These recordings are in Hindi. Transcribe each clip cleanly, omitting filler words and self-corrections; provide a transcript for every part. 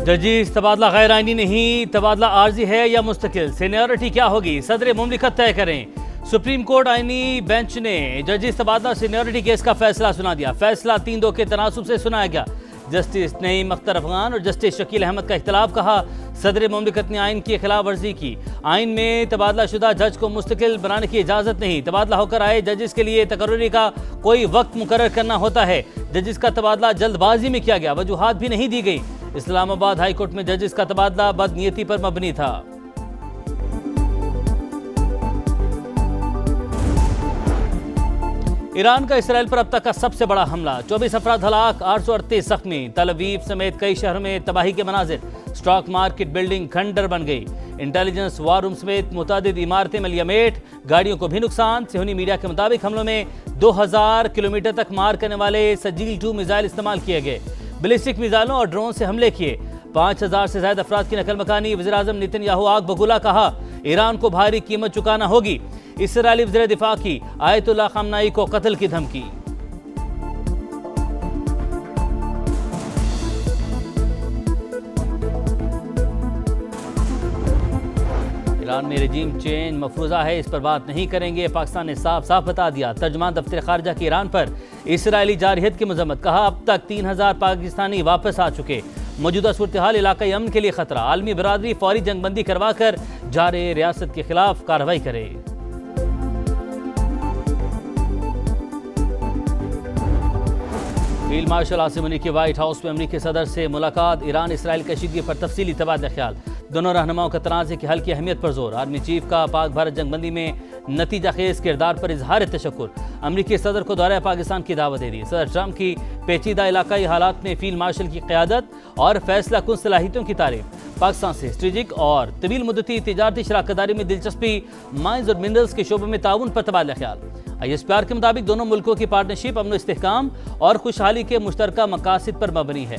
जजिस तबादला गैर आईनी नहीं, तबादला आर्जी है या मुस्तकिल, सीनियरिटी क्या होगी, सदर मुमलिकत तय करें। सुप्रीम कोर्ट आईनी बेंच ने जजिस तबादला सीनियरिटी केस का फैसला सुना दिया। फैसला 3-2 के तनासुब से सुनाया गया। जस्टिस नईम अख्तर अफगान और जस्टिस शकील अहमद का इख्तलाफ, कहा सदर मुमलिकत ने आइन की खिलाफ वर्जी की। आइन में तबादला शुदा जज को मुस्तकिल बनाने की इजाज़त नहीं। तबादला होकर आए जजिस के लिए तकर्री का कोई वक्त मुकर्रर करना होता है। जजिस का तबादला जल्दबाजी में किया गया, वजूहात भी नहीं दी गई। इस्लामाबाद हाई कोर्ट में जजिस का तबादला बदनीयती पर मबनी था। ईरान का इसराइल पर अब तक का सबसे बड़ा हमला, 24 अफराद हलाक, 838 जख्मी। तल अवीव समेत कई शहरों में तबाही के मनाजिर। स्टॉक मार्केट बिल्डिंग खंडर बन गई। इंटेलिजेंस वार रूम समेत मुतादिद इमारतें मलियामेट, गाड़ियों को भी नुकसान। सेहूनी मीडिया के मुताबिक हमलों में 2000 किलोमीटर तक मार करने वाले सजील 2 मिसाइल इस्तेमाल किए गए। बैलिस्टिक मिसाइलों और ड्रोन से हमले किए। 5000 से ज्यादा अफराद की नकल मकानी। वज़ीर-ए-आज़म नेतन्याहू आग बगुला, कहा ईरान को भारी कीमत चुकाना होगी। इसराइली वज़ीर दिफा की आयतुल्लाह ख़ामनेई को कत्ल की धमकी। ईरान में रजीम चेंज मफरूज़ा है, इस पर बात नहीं करेंगे, पाकिस्तान ने साफ साफ बता दिया। तर्जुमान दफ्तर खारजा की ईरान पर इसराइली जारहियत की मजम्मत, कहा अब तक 3000 पाकिस्तानी वापस आ चुके। मौजूदा सूरत हाल इलाकाई अमन के लिए खतरा। आलमी बरादरी फौरी जंगबंदी करवा कर जारे रियासत के खिलाफ कार्रवाई करे। फील्ड मार्शल आसिम मुनीर की व्हाइट हाउस में अमरीकी सदर से मुलाकात। ईरान इसराइल कशीदगी पर तफसीली तबादला ख्याल। दोनों रहनुमाओं का तनाज़े के हल की अहमियत पर जोर। आर्मी चीफ का पाक भारत जंगबंदी में नतीजा खेज किरदार पर इजहार तशक्कुर। अमरीकी सदर को दौरे पाकिस्तान की दावत दे दी। सदर ट्रंप की पेचीदा इलाकाई हालात में फील्ड मार्शल की क़यादत और फैसला कुन सलाहियतों की तारीफ। पाकिस्तान से स्ट्रेटेजिक और तवील मुद्दती तिजारती शराकतदारी में दिलचस्पी। माइंस और मिनरल्स के शोबे में ताउन पर तबादला ख्याल। ISPR के मुताबिक दोनों मुल्कों की पार्टनरशिप अमन इस्तेहकाम और खुशहाली के मुश्तरका मकासद पर मबनी है।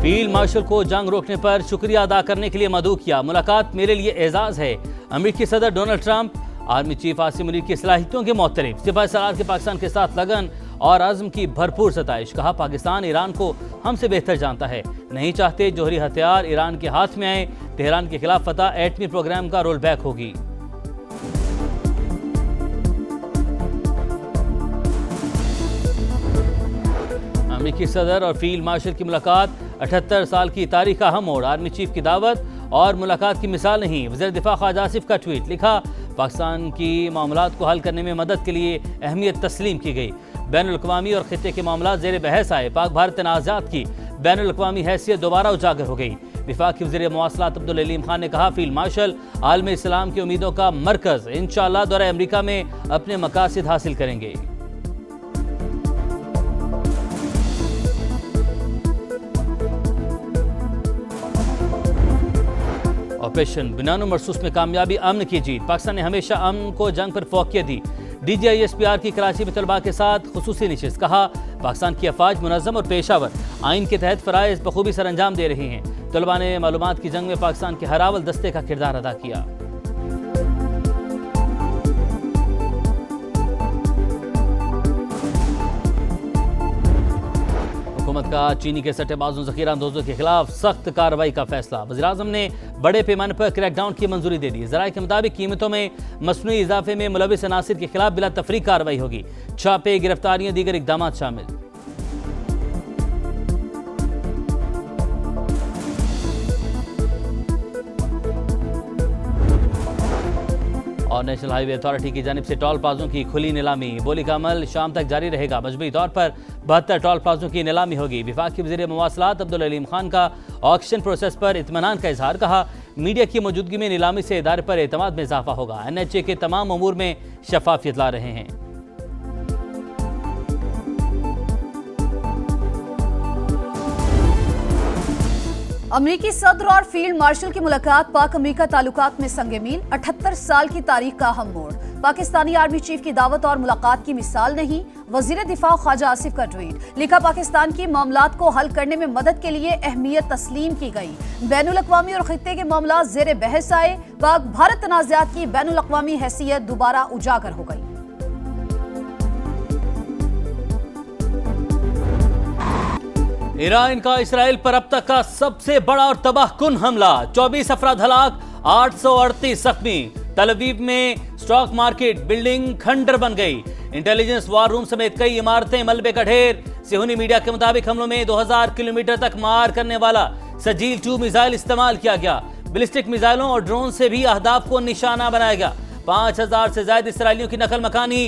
फील्ड मार्शल को जंग रोकने पर शुक्रिया अदा करने के लिए मदऊ किया। मुलाकात मेरे लिए एजाज है। अमरीकी सदर Donald Trump army chief Asim Munir की सलाहियतों के मोहतरफ। सिपाही सलार के पाकिस्तान के साथ लगन और आज़म की भरपूर सताइश। कहा पाकिस्तान ईरान को हमसे बेहतर जानता है, नहीं चाहते जोहरी हथियार ईरान के हाथ में आए। तेहरान के खिलाफ फतह एटमी प्रोग्राम का रोल बैक होगी। अमरीकी सदर और फील्ड मार्शल की मुलाकात 78 साल की तारीख का अहम मोड़। आर्मी चीफ की दावत और मुलाकात की मिसाल नहीं। वज़ीर दिफा ख्वाजा आसिफ का ट्वीट, लिखा पाकिस्तान की मामलात को हल करने में मदद के लिए अहमियत तस्लीम की गई। बैनुल-अक़वामी और खित्ते के मामलात ज़ेर बहस आए। पाक भारत तनाज़ात की बैनुल-अक़वामी हैसियत दोबारा उजागर हो गई। विफाक के वज़ीर मवासलात अब्दुल अलीम खान ने कहा फील्ड मार्शल आलम इस्लाम की उम्मीदों का मरकज़, इंशाअल्लाह दौरे अमरीका में अपने मकासद हासिल करेंगे। ऑपरेशन बनानो मरसूस में कामयाबी, अमन की जीत। पाकिस्तान ने हमेशा अमन को जंग पर फोकियत दी। DG ISPR की कराची में तलबा के साथ खुसूसी नशिस्त, कहा पाकिस्तान की अफवाज मुनज़्ज़म और पेशावर आइन के तहत फ़राइज़ बखूबी सर अंजाम दे रही हैं। तलबा ने मालूमात की जंग में पाकिस्तान के हरावल दस्ते का किरदार अदा किया। हुकूमत का चीनी के सट्टेबाजों ज़ख़ीरा अंदोज़ों के खिलाफ सख्त कार्रवाई का फैसला। वज़ीर-ए-आज़म ने बड़े पैमाने पर क्रैकडाउन की मंजूरी दे दी। ज़राए के मुताबिक कीमतों में मसनूई इजाफे में मुलविस अनासिर के खिलाफ बिला तफरीक कार्रवाई होगी। छापे, गिरफ्तारियां, दीगर इक़दाम शामिल। और नेशनल हाईवे अथॉरिटी की जानिब से टोल प्लाजों की खुली नीलामी। बोली का अमल शाम तक जारी रहेगा। मजबूरी तौर पर 72 टोल प्लाजों की नीलामी होगी। विफाक के वज़ीर मवासलात अब्दुल अलीम खान का ऑक्शन प्रोसेस पर इत्मीनान का इजहार, कहा मीडिया की मौजूदगी में नीलामी से इदारे पर एतमाद में इजाफा होगा। NHA के तमाम अमूर में शफाफियत ला रहे हैं। अमरीकी सदर और फील्ड मार्शल की मुलाकात पाक अमरीका ताल्लुकात में संग मील। 78 साल की तारीख का अहम मोड़। पाकिस्तानी आर्मी चीफ की दावत और मुलाकात की मिसाल नहीं। वजीर दिफा ख्वाजा आसिफ का ट्वीट, लिखा पाकिस्तान की मामलात को हल करने में मदद के लिए अहमियत तस्लीम की गई। बैनुल अक़वामी और खित्ते के मामलात जेर बहस आए। पाक भारत तनाज़ात की बैनुल अक़वामी हैसियत दोबारा उजागर हो गई। ईरान का इसराइल पर अब तक का सबसे बड़ा और तबाहकुन हमला, 24 अफराद हलाक, 838 जख्मी। तल अवीव में स्टॉक मार्केट बिल्डिंग खंडर बन गई। इंटेलिजेंस वार रूम समेत कई इमारतें मलबे का ढेर। सेहूनी मीडिया के मुताबिक हमलों में 2000 किलोमीटर तक मार करने वाला सजील 2 मिसाइल इस्तेमाल किया गया। बैलिस्टिक मिसाइलों और ड्रोन से भी अहदाफ को निशाना बनाया गया। 5000 से ज्यादा इसराइलियों की नकल मकानी।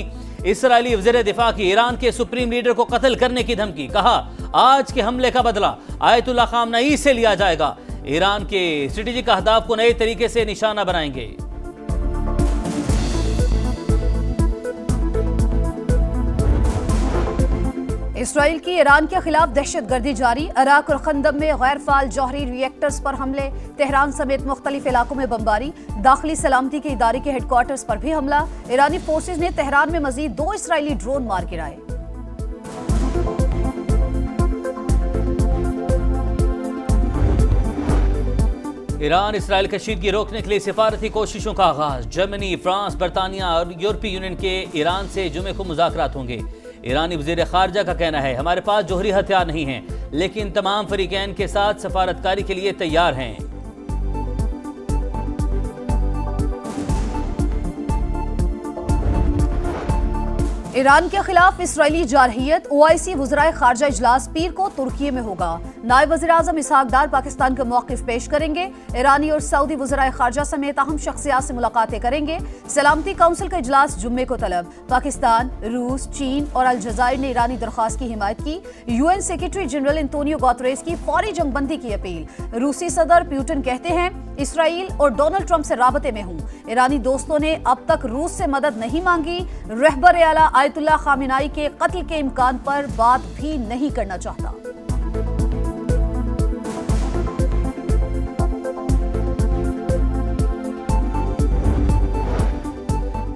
इसराइली वज़ीर दिफा की ईरान के सुप्रीम लीडर को कत्ल करने की धमकी, कहा आज के हमले का बदला आयतुल्लाह खामनई से लिया जाएगा। ईरान के स्ट्रेटेजिक अहदाफ को नए तरीके से निशाना बनाएंगे। इसराइल की ईरान के खिलाफ दहशतगर्दी जारी। इराक और खंदम में गैर फाल जौहरी रिएक्टर्स पर हमले। तेहरान समेत मुख्तलिफ इलाकों में बमबारी। दाखिली सलामती के इदारे के हेडक्वार्टर्स पर भी हमला। ईरानी फोर्सेज ने तेहरान में मजीद 2 इसराइली ड्रोन मार गिराए। ईरान इसराइल कशीदगी रोकने के लिए सिफारती कोशिशों का आगाज। जर्मनी, फ्रांस, बरतानिया और यूरोपीय यूनियन के ईरान से जुमे को मुज़ाकरात होंगे। ईरानी वज़ीर ख़ारजा का कहना है हमारे पास जौहरी हथियार नहीं हैं, लेकिन तमाम फरीकैन के साथ सफारतकारी के लिए तैयार हैं। ईरान के खिलाफ इसराइली जारहियत। ओआईसी वज़राए ख़ारजा इजलास पीर को तुर्की में होगा। नायब वज़ीर आज़म इसहाक डार पाकिस्तान का मौक़िफ़ पेश करेंगे। ईरानी और सऊदी वज़राए ख़ारजा समेत अहम शख्सियात से मुलाकातें करेंगे। सलामती काउंसिल का इजलास जुम्मे को तलब। पाकिस्तान, रूस, चीन और अलजज़ाइर ने ईरानी दरख्वास्त की हिमायत की। UN secretary general Antonio Guterres की फौरी जंगबंदी की अपील। रूसी सदर पुतिन कहते हैं इसराइल और डोनाल्ड ट्रंप से राबते में हूं। ईरानी दोस्तों ने अब तक रूस से मदद नहीं मांगी। रहबर आला आयतुल्लाह खामेनी के कत्ल के इम्कान पर बात भी नहीं करना चाहता।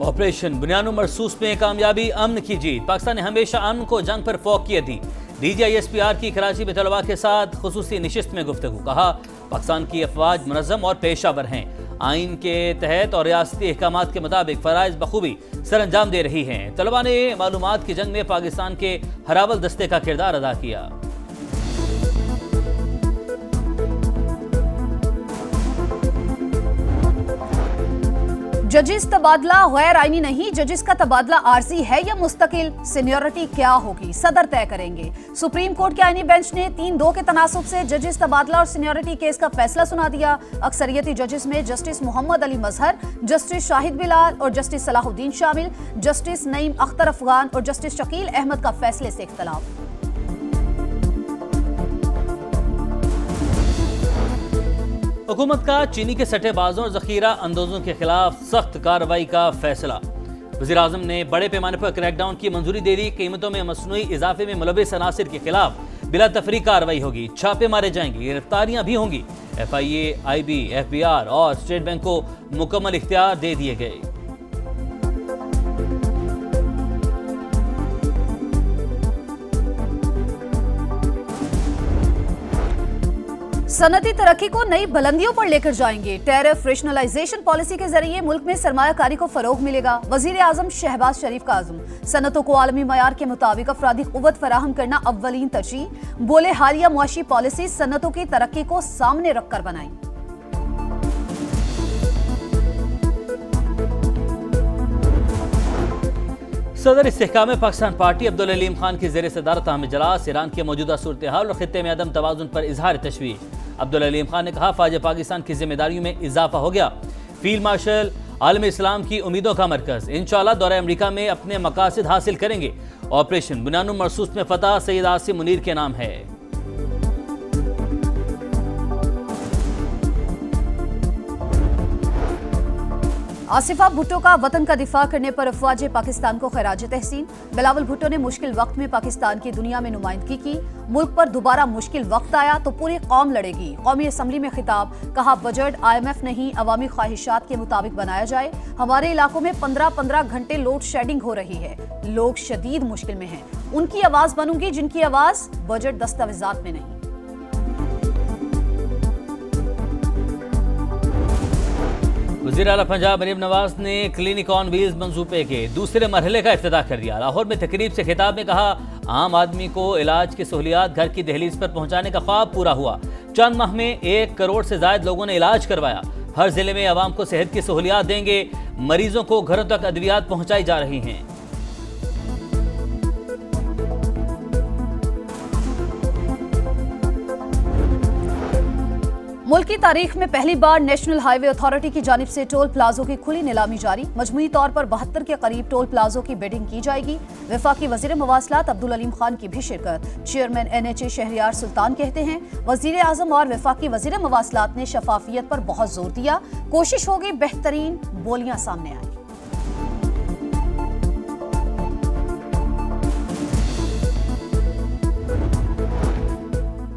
ऑपरेशन बुनियादो मरसूस में कामयाबी, अमन की जीत। पाकिस्तान ने हमेशा अमन को जंग पर फौकियत दी। DGISPR की कराची में तलबा के साथ खुसूसी निशिस्त में गुफ्तगू, कहा पाकिस्तान की अफवाज मुनज़्ज़म और पेशावर हैं। आइन के तहत और रियासती अहकामात के मुताबिक फ़राइज़ बखूबी सर अंजाम दे रही हैं। तलबा ने मालूमात की जंग में पाकिस्तान के हरावल दस्ते का किरदार अदा किया। जजिस तबादला गैर आईनी नहीं, जजिस का तबादला आर्जी है या मुस्तकिल, सीनियरिटी क्या होगी सदर तय करेंगे। सुप्रीम कोर्ट के आईनी बेंच ने 3-2 के तनासुब से जजिस तबादला और सीनियरिटी केस का फैसला सुना दिया। अक्सरियती जजिस में जस्टिस मोहम्मद अली मजहर, जस्टिस शाहिद बिलाल और जस्टिस सलाहुद्दीन शामिल। जस्टिस नईम अख्तर अफगान और जस्टिस शकील अहमद का फैसले से इख्तलाफ। हुकूमत का चीनी के सट्टेबाजों और जखीरा अंदाजों के खिलाफ सख्त कार्रवाई का फैसला। वज़ीर आज़म ने बड़े पैमाने पर क्रैकडाउन की मंजूरी दे दी। कीमतों में मसनूई इजाफे में मुलव्विस अनासिर के खिलाफ बिला तफरीक कार्रवाई होगी। छापे मारे जाएंगे, गिरफ्तारियां भी होंगी। FIA, IB, FBR और स्टेट बैंक को मुकम्मल इख्तियार दे दिए गए। सनती तरक्की को नई बुलंदियों पर लेकर जाएंगे। टैरिफ रेशनलाइजेशन पॉलिसी के जरिए मुल्क में सरमायाकारी को फरोग मिलेगा। वजीर आजम शहबाज शरीफ का आज़म, सनतों को आलमी मयार के मुताबिक अफरादी कुव्वत फराहम करना अव्वलीन तरजीह। बोले हालिया मुआशी पॉलिसी सनतों की तरक्की को सामने रखकर बनाई। सदर इस्तेहकाम पाकिस्तान पार्टी अब्दुल अलीम खान की ज़ेर सदारत अहम इजलास। ईरान के मौजूदा सूरत हाल और खित्ते में अदम तवाज़ुन पर इजहार तशवीश। अब्दुल अलीम खान ने कहा फ़ौज पाकिस्तान की जिम्मेदारियों में इजाफा हो गया। फील्ड मार्शल आलम इस्लाम की उम्मीदों का मरकज़, इंशाअल्लाह दौरा अमरीका में अपने मकासद हासिल करेंगे। ऑपरेशन बुनियादो मरसूस में फतह सैयद आसिम मुनीर के नाम है। आसिफा भुट्टो का वतन का दिफा करने पर अफवाज पाकिस्तान को खैराज तहसीन। बिलावल भुट्टो ने मुश्किल वक्त में पाकिस्तान की दुनिया में नुमाइंदगी की। मुल्क पर दोबारा मुश्किल वक्त आया तो पूरी कौम लड़ेगी। कौमी असम्बली में खिताब, कहा बजट IMF नहीं अवामी ख्वाहिशात के मुताबिक बनाया जाए। हमारे इलाकों में 15-15 घंटे लोड शेडिंग हो रही है। लोग शदीद मुश्किल में हैं। उनकी आवाज बनूंगी जिनकी आवाज बजट दस्तावेजात में नहीं। वज़ीर आला पंजाब मरीम नवाज ने क्लिनिक ऑन व्हील्स मंसूबे के दूसरे मरहले का इफ्तिताह कर दिया। लाहौर में तकरीब से खिताब में कहा, आम आदमी को इलाज की सहूलियात घर की दहलीज पर पहुंचाने का ख्वाब पूरा हुआ। चंद माह में 1 करोड़ से ज्यादा लोगों ने इलाज करवाया। हर जिले में आवाम को सेहत की सहूलियात देंगे। मरीजों को घरों तक अद्वियात पहुंचाई जा रही हैं। मुल्क की तारीख में पहली बार नेशनल हाईवे अथॉरिटी की जानिब से टोल प्लाजों की खुली नीलामी जारी। मजमूई तौर पर 72 के करीब टोल प्लाजों की बिडिंग की जाएगी। वफाकी वजीर मवासलात अब्दुल अलीम खान की भी शिरकत। चेयरमैन NHA शहरियार सुल्तान कहते हैं, वजीर आजम और वफाकी वजीर मवासलात ने शफाफियत पर बहुत जोर दिया। कोशिश होगी बेहतरीन बोलियां सामने आए।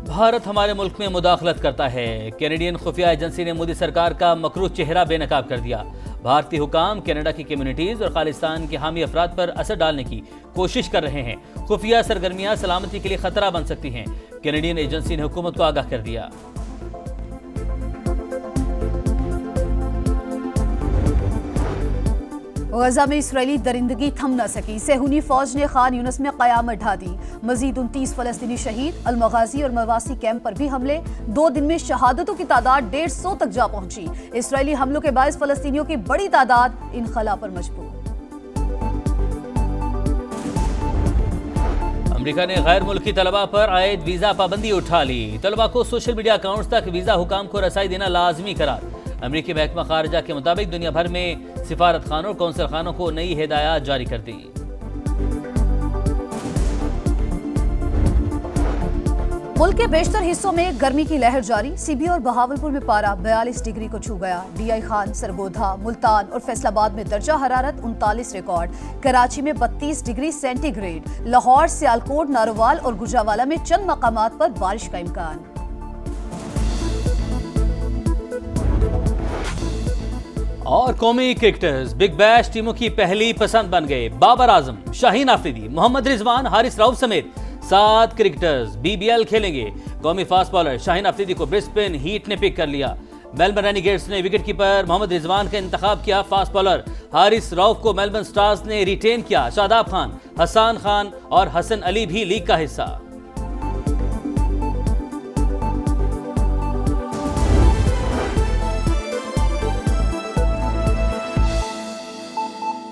भारत हमारे मुल्क में मुदाखलत करता है। कैनेडियन खुफिया एजेंसी ने मोदी सरकार का मकरूह चेहरा बेनकाब कर दिया। भारतीय हुकाम कनाडा की कम्युनिटीज और खालिस्तान के हामी अफराद पर असर डालने की कोशिश कर रहे हैं। खुफिया सरगर्मियां सलामती के लिए खतरा बन सकती हैं। कैनेडियन एजेंसी ने हुकूमत को आगाह कर दिया। गजा में इसराइली दरिंदगी थम न सकी। सेहूनी फौज ने खान यूनस में कयामत ढा दी। मजीद 29 फलस्तीनी शहीद। अलमगाजी और मवासी कैंप पर भी हमले। 2 दिन में शहादतों की तादाद 150 तक जा पहुंची। इसराइली हमलों के बायस फलस्तीनियों की बड़ी तादाद इनखला पर मजबूर। अमेरिका ने गैर मुल्की तलबा पर आयद वीजा पाबंदी उठा ली। तलबा को सोशल मीडिया अकाउंट्स तक वीजा हुकाम को रसाई देना लाजमी करार। अमेरिकी महकमा खारजा के मुताबिक दुनिया भर में सिफारत खानों और कौंसल खानों को नई हिदायत जारी कर दी। मुल्क के बेशतर हिस्सों में गर्मी की लहर जारी। सीबी और बहावलपुर में पारा 42 डिग्री को छू गया। DI खान, सरगोधा, मुल्तान और फैसलाबाद में दर्जा हरारत 39 रिकॉर्ड। कराची में 32 डिग्री सेंटीग्रेड। लाहौर, सियालकोट, नारोवाल और गुजरावाला में चंद मकामात पर बारिश का इम्कान। और कौमी क्रिकेटर्स बिग बैश टीमों की पहली पसंद बन गए। बाबर आजम, शाहीन आफरीदी, मोहम्मद रिजवान, हारिस राउफ समेत 7 क्रिकेटर्स BBL खेलेंगे। कौमी फास्ट बॉलर शाहीन आफरीदी को ब्रिस्बेन हीट ने पिक कर लिया। मेलबर्न रेनिगेट्स ने विकेट कीपर मोहम्मद रिजवान का इंतखाब किया। फास्ट बॉलर हारिस राउफ को मेलबर्न स्टार्स ने रिटेन किया। शादाब खान, हसन खान और हसन अली भी लीग का हिस्सा।